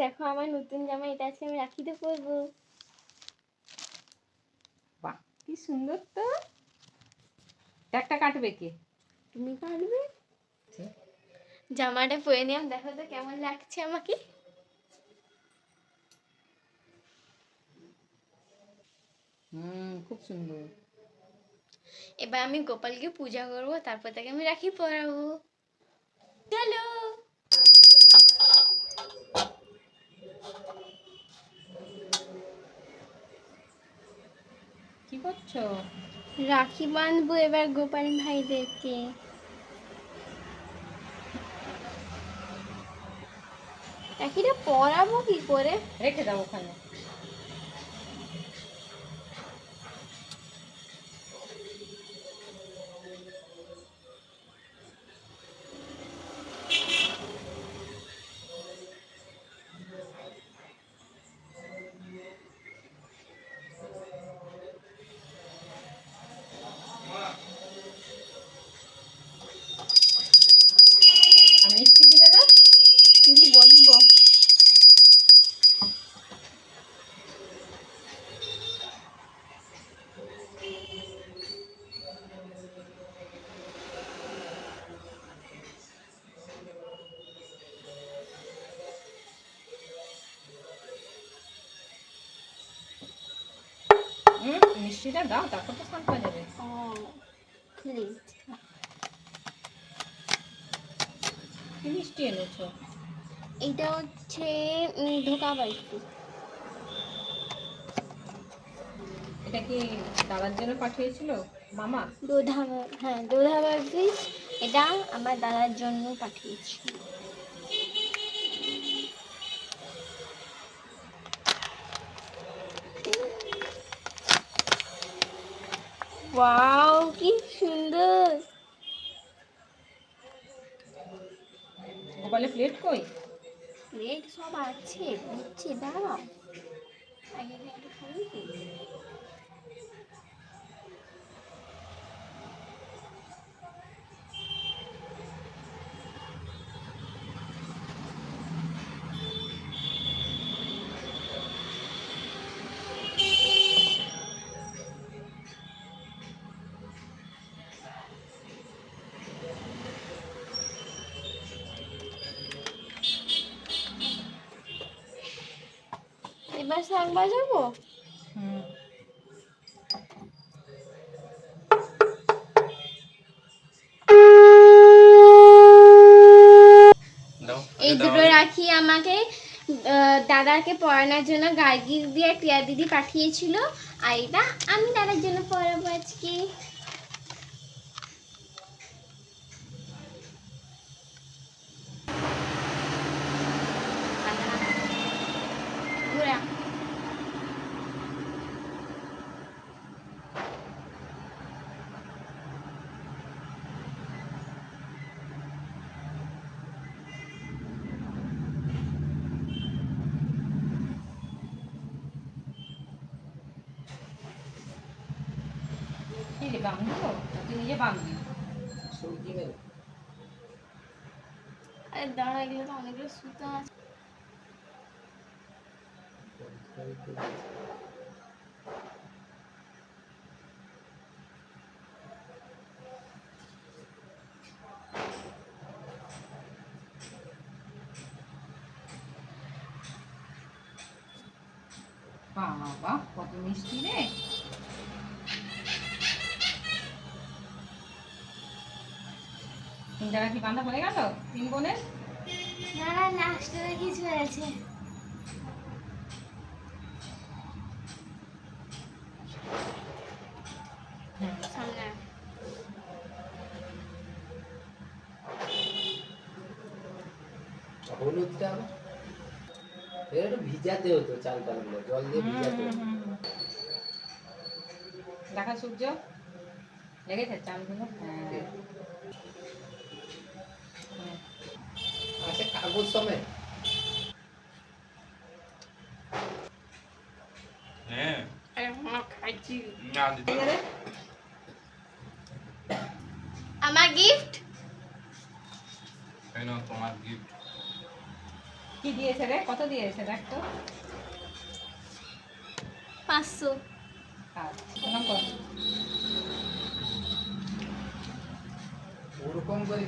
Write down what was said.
দেখো আমার নতুন জামা, এটা আছে, আমি রাখিতে পরবো। বাহ কি সুন্দর তো। একটা কাটবে কে? তুমি কাটবে। জামাটা পরে নিলাম, দেখো তো কেমন লাগছে আমাকে। খুব সুন্দর। এবার আমি গোপালকে পূজা করবো, তারপর তাকে আমি রাখি পরাবো। চলো। কি করছো? রাখি বাঁধবো এবার গোপাল ভাইদেরকে। রাখিটা পরাবো কি করে? রেখে দাও ওখানে। মিষ্টি দিবে না? দিব দিব। মিষ্টিটা দাও, তারপর তো স্নান করা যাবে। কি মিষ্টি এনেছো? এটা হচ্ছে ধোকা বাইছি। এটা কি দাদার জন্য পাঠিয়েছিল মামা? হ্যাঁ দোধা বাইছি। এটা আমার দাদার জন্য পাঠিয়েছি। ওয়াও কি সুন্দর। গোপালের প্লেট কই? প্লেট সব আছে, বুঝছি, দাঁড়াও। আগে একটু খাবি কি? এবার শাক বাজাবো। এই দুটো রাখি আমাকে দাদাকে পরানোর জন্য গার্গি দিয়ে টিয়া দিদি পাঠিয়েছিল, আর এটা আমি দাদার জন্য পরাবো আজকে। ঘোরা। কি রে বাঁধবো? তুই নিজে বাঁধবি। আরে দাঁড়া, এগুলো তো অনেকগুলো সুতো আছে। বাবা কত মিষ্টি রে। তিনটা রাখি বাঁধা হয়ে গেল তিন বোনের? দাঁড়া, লাস্টে কিছু আছে। সামনে হলুদটা একটু ভিজাতে হতো, চালগুলো জল দিয়ে ভিজাতে হতো। দেখা সূর্য লেগেছে চালগুলো। আচ্ছা কাগজ সময় খাইছি। আমার গিফট। তোমার গিফট। কি দিয়েছে রে? কত দিয়েছে দেখ তো। 500। আচ্ছা, প্রণাম কর। ওরকম করে